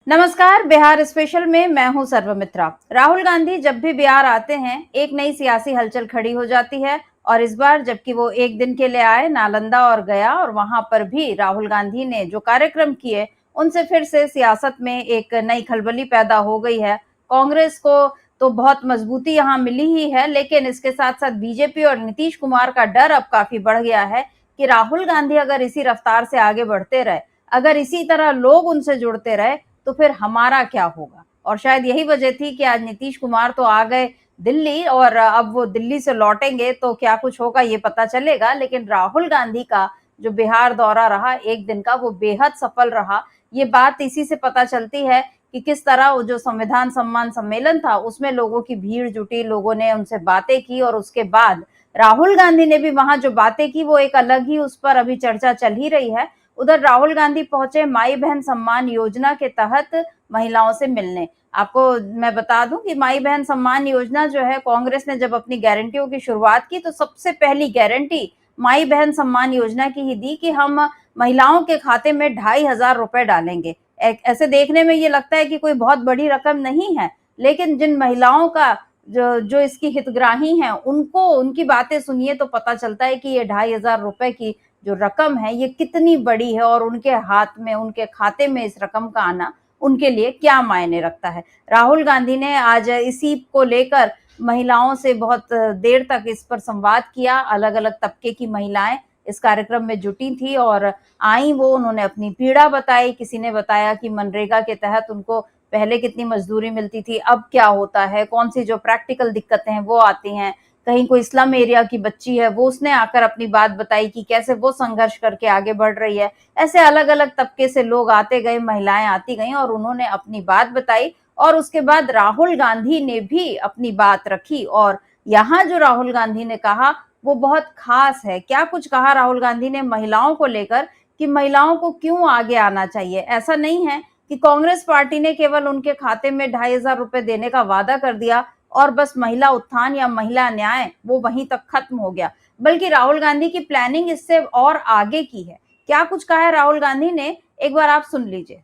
नमस्कार। बिहार स्पेशल में मैं हूं सर्वमित्रा। राहुल गांधी जब भी बिहार आते हैं एक नई सियासी हलचल खड़ी हो जाती है और इस बार जबकि वो एक दिन के लिए आए नालंदा और गया और वहां पर भी राहुल गांधी ने जो कार्यक्रम किए उनसे फिर से सियासत में एक नई खलबली पैदा हो गई है। कांग्रेस को तो बहुत मजबूती यहाँ मिली ही है, लेकिन इसके साथ साथ बीजेपी और नीतीश कुमार का डर अब काफी बढ़ गया है कि राहुल गांधी अगर इसी रफ्तार से आगे बढ़ते रहे, अगर इसी तरह लोग उनसे जुड़ते रहे तो फिर हमारा क्या होगा। और शायद यही वजह थी कि आज नीतीश कुमार तो आ गए दिल्ली और अब वो दिल्ली से लौटेंगे तो क्या कुछ होगा ये पता चलेगा, लेकिन राहुल गांधी का जो बिहार दौरा रहा एक दिन का वो बेहद सफल रहा। ये बात इसी से पता चलती है कि किस तरह वो जो संविधान सम्मान सम्मेलन था उसमें लोगों की भीड़ जुटी, लोगों ने उनसे बातें की और उसके बाद राहुल गांधी ने भी वहां जो बातें की वो एक अलग ही, उस पर अभी चर्चा चल ही रही है। उधर राहुल गांधी पहुंचे माई बहन सम्मान योजना के तहत महिलाओं से मिलने। आपको मैं बता दूं कि माई बहन सम्मान योजना जो है, कांग्रेस ने जब अपनी गारंटियों की शुरुआत की तो सबसे पहली गारंटी माई बहन सम्मान योजना की ही दी कि हम महिलाओं के खाते में 2,500 रुपए डालेंगे। ऐसे देखने में ये लगता है कि कोई बहुत बड़ी रकम नहीं है, लेकिन जिन महिलाओं का जो जो इसकी हितग्राही हैं उनको उनकी बातें सुनिए तो पता चलता है कि ये 2,500 रुपए की जो रकम है ये कितनी बड़ी है और उनके हाथ में, उनके खाते में इस रकम का आना उनके लिए क्या मायने रखता है। राहुल गांधी ने आज इसी को लेकर महिलाओं से बहुत देर तक इस पर संवाद किया। अलग अलग तबके की महिलाएं इस कार्यक्रम में जुटी थी और आई वो, उन्होंने अपनी पीड़ा बताई। किसी ने बताया कि मनरेगा के तहत उनको पहले कितनी मजदूरी मिलती थी, अब क्या होता है, कौन सी जो प्रैक्टिकल दिक्कतें हैं वो आती हैं। कहीं कोई स्लम एरिया की बच्ची है वो, उसने आकर अपनी बात बताई कि कैसे वो संघर्ष करके आगे बढ़ रही है। ऐसे अलग अलग तबके से लोग आते गए, महिलाएं आती गईं और उन्होंने अपनी बात बताई और उसके बाद राहुल गांधी ने भी अपनी बात रखी। और यहाँ जो राहुल गांधी ने कहा वो बहुत खास है। क्या कुछ कहा राहुल गांधी ने महिलाओं को लेकर कि महिलाओं को क्यों आगे आना चाहिए। ऐसा नहीं है कि कांग्रेस पार्टी ने केवल उनके खाते में 2,500 रुपए देने का वादा कर दिया और बस महिला उत्थान या महिला न्याय वो वहीं तक खत्म हो गया, बल्कि राहुल गांधी की प्लानिंग इससे और आगे की है। क्या कुछ कहा है राहुल गांधी ने, एक बार आप सुन लीजिए।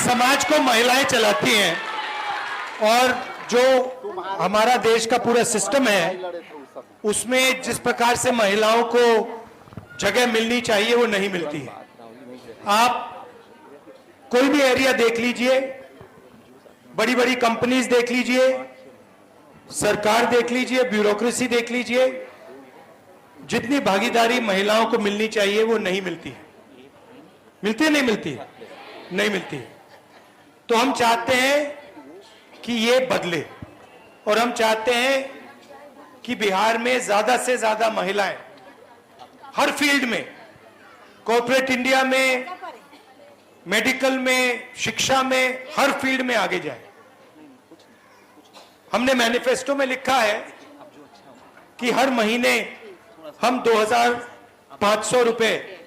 समाज को महिलाएं चलाती हैं और जो हमारा देश का पूरा सिस्टम है उसमें जिस प्रकार से महिलाओं को जगह मिलनी चाहिए वो नहीं मिलती है। आप कोई भी एरिया देख लीजिए, बड़ी बड़ी कंपनीज देख लीजिए, सरकार देख लीजिए, ब्यूरोक्रेसी देख लीजिए, जितनी भागीदारी महिलाओं को मिलनी चाहिए वो नहीं मिलती है। मिलती है, नहीं मिलती है? नहीं मिलती है। तो हम चाहते हैं कि ये बदले और हम चाहते हैं कि बिहार में ज्यादा से ज्यादा महिलाएं हर फील्ड में, कॉर्पोरेट इंडिया में, मेडिकल में, शिक्षा में, हर फील्ड में आगे जाए। हमने मैनिफेस्टो में लिखा है कि हर महीने हम 2,500 रुपए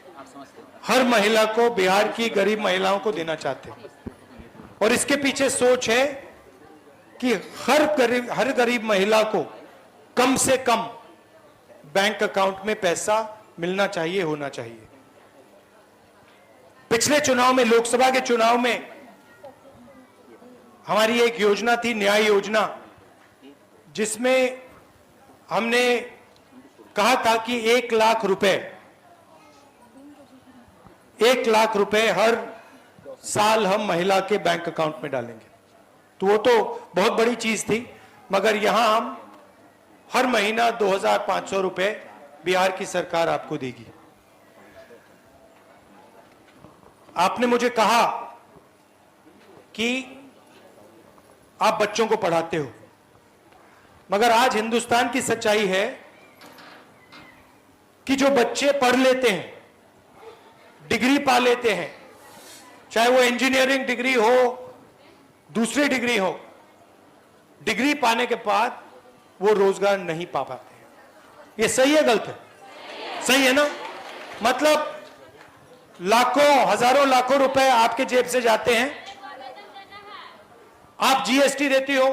हर महिला को, बिहार की गरीब महिलाओं को देना चाहते हैं। और इसके पीछे सोच है कि हर गरीब महिला को कम से कम बैंक अकाउंट में पैसा मिलना चाहिए, होना चाहिए। पिछले चुनाव में, लोकसभा के चुनाव में हमारी एक योजना थी, न्याय योजना, जिसमें हमने कहा था कि 1,00,000 रुपए हर साल हम महिला के बैंक अकाउंट में डालेंगे। तो वो तो बहुत बड़ी चीज थी, मगर यहां हम हर महीना 2,500 रुपए बिहार की सरकार आपको देगी। आपने मुझे कहा कि आप बच्चों को पढ़ाते हो, मगर आज हिंदुस्तान की सच्चाई है कि जो बच्चे पढ़ लेते हैं, डिग्री पा लेते हैं, चाहे वो इंजीनियरिंग डिग्री हो, दूसरी डिग्री हो, डिग्री पाने के बाद वो रोजगार नहीं पा पाते हैं। ये सही है, गलत है? सही है ना? मतलब लाखों, हजारों लाखों रुपए आपके जेब से जाते हैं, आप जीएसटी देती हो,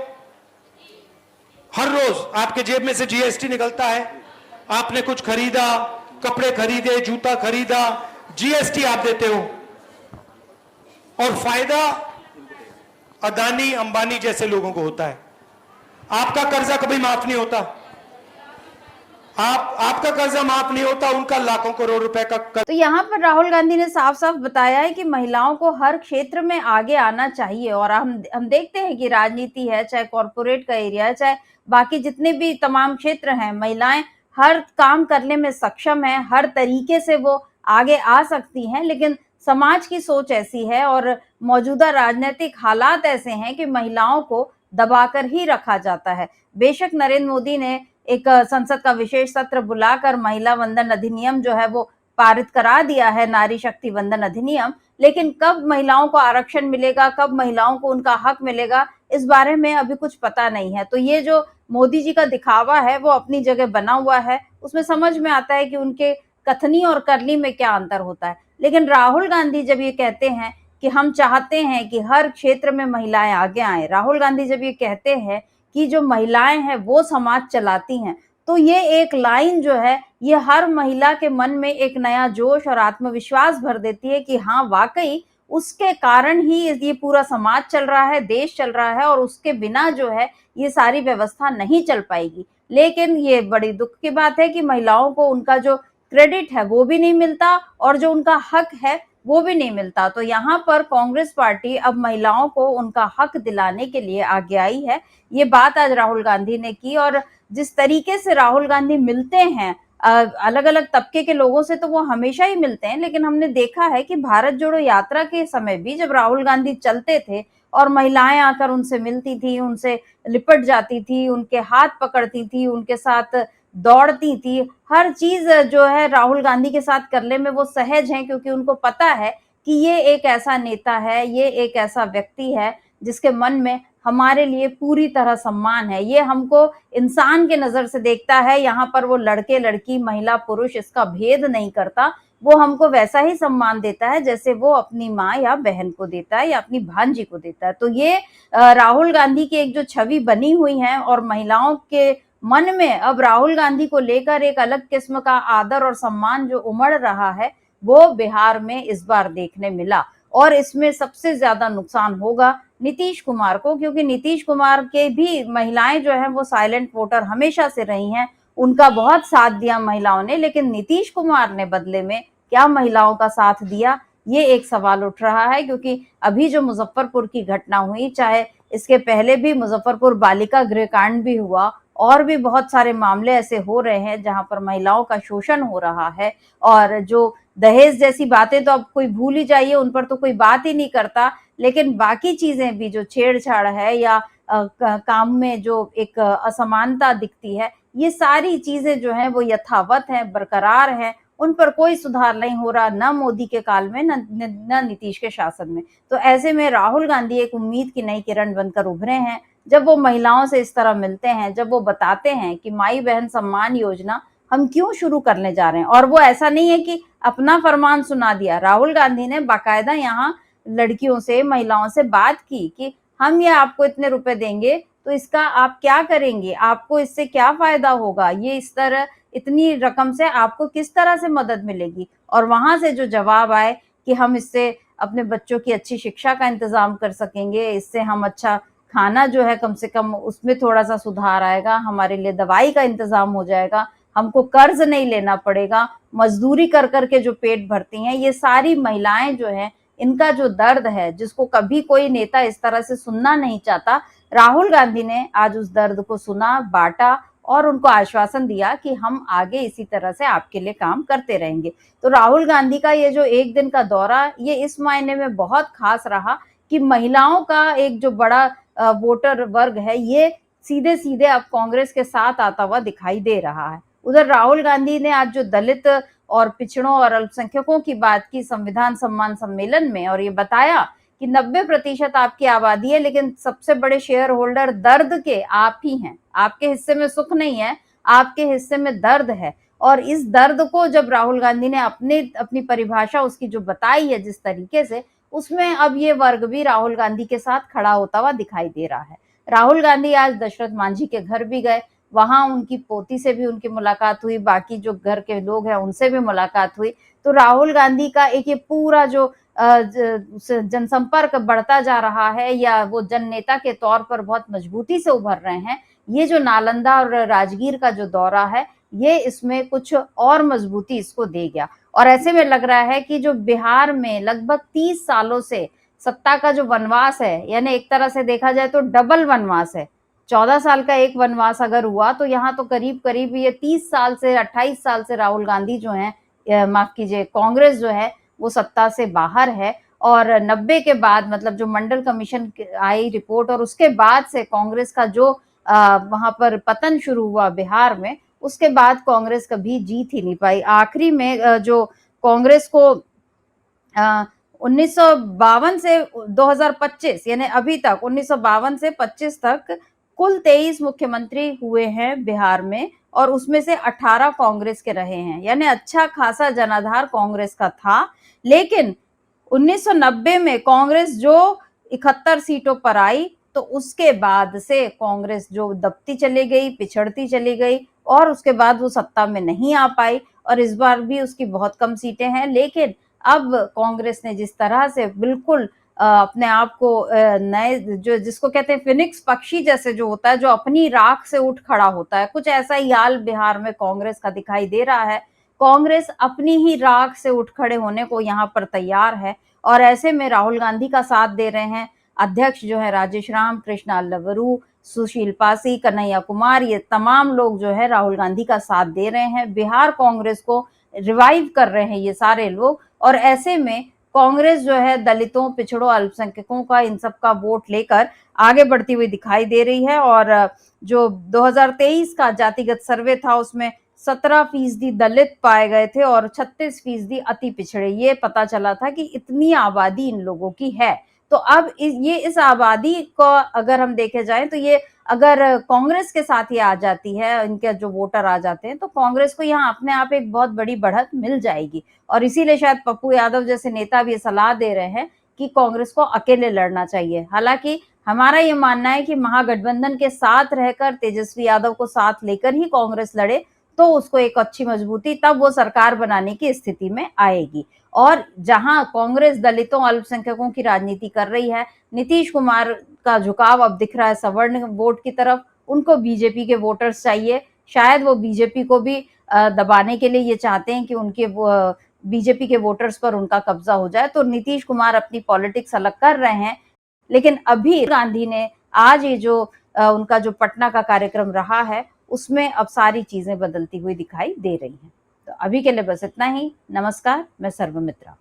हर रोज आपके जेब में से जीएसटी निकलता है। आपने कुछ खरीदा, कपड़े खरीदे, जूता खरीदा, जीएसटी आप देते हो, और फायदा अदानी अंबानी जैसे लोगों को होता है। आपका कर्जा कभी माफ नहीं होता, आपका कर्जा माफ नहीं होता, उनका लाखों करोड़ रुपए का तो यहाँ पर राहुल गांधी ने साफ साफ बताया है कि महिलाओं को हर क्षेत्र में आगे आना चाहिए। और हम देखते हैं कि राजनीति है, चाहे कॉर्पोरेट का एरिया है, चाहे बाकी जितने भी तमाम क्षेत्र हैं, महिलाएं हर काम करने में सक्षम है, हर तरीके से वो आगे आ सकती हैं। लेकिन समाज की सोच ऐसी है और मौजूदा राजनीतिक हालात ऐसे हैं कि महिलाओं को दबाकर ही रखा जाता है। बेशक नरेंद्र मोदी ने एक संसद का विशेष सत्र बुलाकर महिला वंदन अधिनियम जो है वो पारित करा दिया है, नारी शक्ति वंदन अधिनियम, लेकिन कब महिलाओं को आरक्षण मिलेगा, कब महिलाओं को उनका हक मिलेगा, इस बारे में अभी कुछ पता नहीं है। तो ये जो मोदी जी का दिखावा है वो अपनी जगह बना हुआ है, उसमें समझ में आता है कि उनके कथनी और करनी में क्या अंतर होता है। लेकिन राहुल गांधी जब ये कहते हैं कि हम चाहते हैं कि हर क्षेत्र में महिलाएं आगे आए, राहुल गांधी जब ये कहते हैं कि जो महिलाएं हैं वो समाज चलाती हैं, तो ये एक लाइन जो है ये हर महिला के मन में एक नया जोश और आत्मविश्वास भर देती है कि हाँ वाकई उसके कारण ही ये पूरा समाज चल रहा है, देश चल रहा है, और उसके बिना जो है ये सारी व्यवस्था नहीं चल पाएगी। लेकिन ये बड़ी दुख की बात है कि महिलाओं को उनका जो क्रेडिट है वो भी नहीं मिलता और जो उनका हक है वो भी नहीं मिलता। तो यहाँ पर कांग्रेस पार्टी अब महिलाओं को उनका हक दिलाने के लिए आगे आई है। ये बात आज राहुल गांधी ने की, और जिस तरीके से राहुल गांधी मिलते हैं अलग अलग तबके के लोगों से, तो वो हमेशा ही मिलते हैं। लेकिन हमने देखा है कि भारत जोड़ो यात्रा के समय भी जब राहुल गांधी चलते थे और महिलाएं आकर उनसे मिलती थी, उनसे लिपट जाती थी, उनके हाथ पकड़ती थी, उनके साथ दौड़ती थी, हर चीज जो है राहुल गांधी के साथ करने में वो सहज हैं, क्योंकि उनको पता है कि ये एक ऐसा नेता है, ये एक ऐसा व्यक्ति है जिसके मन में हमारे लिए पूरी तरह सम्मान है। ये हमको इंसान के नजर से देखता है, यहाँ पर वो लड़के लड़की महिला पुरुष इसका भेद नहीं करता, वो हमको वैसा ही सम्मान देता है जैसे वो अपनी माँ या बहन को देता है या अपनी भांजी को देता है। तो ये राहुल गांधी की एक जो छवि बनी हुई है, और महिलाओं के मन में अब राहुल गांधी को लेकर एक अलग किस्म का आदर और सम्मान जो उमड़ रहा है, वो बिहार में इस बार देखने मिला। और इसमें सबसे ज्यादा नुकसान होगा नीतीश कुमार को, क्योंकि नीतीश कुमार के भी महिलाएं जो है वो साइलेंट वोटर हमेशा से रही हैं, उनका बहुत साथ दिया महिलाओं ने, लेकिन नीतीश कुमार ने बदले में क्या महिलाओं का साथ दिया, ये एक सवाल उठ रहा है। क्योंकि अभी जो मुजफ्फरपुर की घटना हुई, चाहे इसके पहले भी मुजफ्फरपुर बालिका गृह कांड भी हुआ, और भी बहुत सारे मामले ऐसे हो रहे हैं जहां पर महिलाओं का शोषण हो रहा है, और जो दहेज जैसी बातें तो अब कोई भूल ही जाइए, उन पर तो कोई बात ही नहीं करता। लेकिन बाकी चीजें भी जो छेड़छाड़ है या काम में जो एक असमानता दिखती है, ये सारी चीजें जो हैं वो यथावत हैं, बरकरार हैं, उन पर कोई सुधार नहीं हो रहा, न मोदी के काल में न नीतीश के शासन में। तो ऐसे में राहुल गांधी एक उम्मीद की नई किरण बनकर उभरे हैं। जब वो महिलाओं से इस तरह मिलते हैं, जब वो बताते हैं कि माई बहन सम्मान योजना हम क्यों शुरू करने जा रहे हैं, और वो ऐसा नहीं है कि अपना फरमान सुना दिया, राहुल गांधी ने बाकायदा यहाँ लड़कियों से, महिलाओं से बात की कि हम ये आपको इतने रुपए देंगे तो इसका आप क्या करेंगे, आपको इससे क्या फायदा होगा, ये इस तरह इतनी रकम से आपको किस तरह से मदद मिलेगी। और वहां से जो जवाब आए कि हम इससे अपने बच्चों की अच्छी शिक्षा का इंतजाम कर सकेंगे, इससे हम अच्छा खाना जो है कम से कम उसमें थोड़ा सा सुधार आएगा, हमारे लिए दवाई का इंतजाम हो जाएगा, हमको कर्ज नहीं लेना पड़ेगा, मजदूरी कर करके जो पेट भरती हैं, ये सारी महिलाएं जो हैं, इनका जो दर्द है, जिसको कभी कोई नेता इस तरह से सुनना नहीं चाहता, राहुल गांधी ने आज उस दर्द को सुना, बांटा और उनको आश्वासन दिया कि हम आगे इसी तरह से आपके लिए काम करते रहेंगे। तो राहुल गांधी का ये जो एक दिन का दौरा, ये इस मायने में बहुत खास रहा कि महिलाओं का एक जो बड़ा वोटर वर्ग है, ये सीधे सीधे अब कांग्रेस के साथ आता हुआ दिखाई दे रहा है। उधर राहुल गांधी ने आज जो दलित और पिछड़ों और अल्पसंख्यकों की बात की संविधान सम्मान सम्मेलन में, और ये बताया कि 90% आपकी आबादी है, लेकिन सबसे बड़े शेयर होल्डर दर्द के आप ही हैं, आपके हिस्से में सुख नहीं है, आपके हिस्से में दर्द है। और इस दर्द को जब राहुल गांधी ने अपनी परिभाषा उसकी जो बताई है जिस तरीके से, उसमें अब ये वर्ग भी राहुल गांधी के साथ खड़ा होता हुआ दिखाई दे रहा है। राहुल गांधी आज दशरथ मांझी के घर भी गए, वहां उनकी पोती से भी उनकी मुलाकात हुई, बाकी जो घर के लोग हैं उनसे भी मुलाकात हुई। तो राहुल गांधी का एक ये पूरा जो जनसंपर्क बढ़ता जा रहा है या वो जन नेता के तौर पर बहुत मजबूती से उभर रहे हैं, ये जो नालंदा और राजगीर का जो दौरा है ये इसमें कुछ और मजबूती इसको दे गया। और ऐसे में लग रहा है कि जो बिहार में लगभग 30 सालों से सत्ता का जो वनवास है, यानी एक तरह से देखा जाए तो डबल वनवास है। 14 साल का एक वनवास अगर हुआ तो यहाँ तो करीब करीब ये 30 साल से 28 साल से राहुल गांधी जो है, माफ कीजिए, कांग्रेस जो है वो सत्ता से बाहर है। और 90 के बाद मतलब जो मंडल कमीशन आई रिपोर्ट और उसके बाद से कांग्रेस का जो वहां पर पतन शुरू हुआ बिहार में, उसके बाद कांग्रेस कभी जीत ही नहीं पाई। आखिरी में जो कांग्रेस को 1952 से 2025 यानी अभी तक 1952 से 25 तक कुल 23 मुख्यमंत्री हुए हैं बिहार में और उसमें से 18 कांग्रेस के रहे हैं, यानी अच्छा खासा जनाधार कांग्रेस का था। लेकिन 1990 में कांग्रेस जो 71 सीटों पर आई तो उसके बाद से कांग्रेस जो दबती चली गई, पिछड़ती चली गई और उसके बाद वो सत्ता में नहीं आ पाई और इस बार भी उसकी बहुत कम सीटें हैं। लेकिन अब कांग्रेस ने जिस तरह से बिल्कुल अपने आप को नए जो जिसको कहते हैं फिनिक्स पक्षी जैसे जो होता है, जो अपनी राख से उठ खड़ा होता है, कुछ ऐसा ही हाल बिहार में कांग्रेस का दिखाई दे रहा है। कांग्रेस अपनी ही राख से उठ खड़े होने को यहाँ पर तैयार है और ऐसे में राहुल गांधी का साथ दे रहे हैं अध्यक्ष जो है राजेश राम, कृष्णा लवरू, सुशील पासी, कन्हैया कुमार, ये तमाम लोग जो है राहुल गांधी का साथ दे रहे हैं। बिहार कांग्रेस को रिवाइव कर रहे हैं ये सारे लोग और ऐसे में कांग्रेस जो है दलितों, पिछड़ों, अल्पसंख्यकों का इन सब का वोट लेकर आगे बढ़ती हुई दिखाई दे रही है। और जो 2023 का जातिगत सर्वे था उसमें 17% दलित पाए गए थे और 36% अति पिछड़े। ये पता चला था कि इतनी आबादी इन लोगों की है। तो अब इस आबादी को अगर हम देखे जाएं तो ये अगर कांग्रेस के साथ ही आ जाती है, इनके जो वोटर आ जाते हैं, तो कांग्रेस को यहाँ अपने आप एक बहुत बड़ी बढ़त मिल जाएगी। और इसीलिए शायद पप्पू यादव जैसे नेता भी ये सलाह दे रहे हैं कि कांग्रेस को अकेले लड़ना चाहिए। हालांकि हमारा ये मानना है कि महागठबंधन के साथ रहकर तेजस्वी यादव को साथ लेकर ही कांग्रेस लड़े तो उसको एक अच्छी मजबूती, तब वो सरकार बनाने की स्थिति में आएगी। और जहां कांग्रेस दलितों, अल्पसंख्यकों की राजनीति कर रही है, नीतीश कुमार का झुकाव अब दिख रहा है सवर्ण वोट की तरफ, उनको बीजेपी के वोटर्स चाहिए। शायद वो बीजेपी को भी दबाने के लिए ये चाहते हैं कि उनके बीजेपी के वोटर्स पर उनका कब्जा हो जाए। तो नीतीश कुमार अपनी पॉलिटिक्स अलग कर रहे हैं। लेकिन अभी गांधी ने आज ये जो उनका जो पटना का कार्यक्रम रहा है उसमें अब सारी चीजें बदलती हुई दिखाई दे रही हैं। तो अभी के लिए बस इतना ही। नमस्कार, मैं सर्वमित्रा।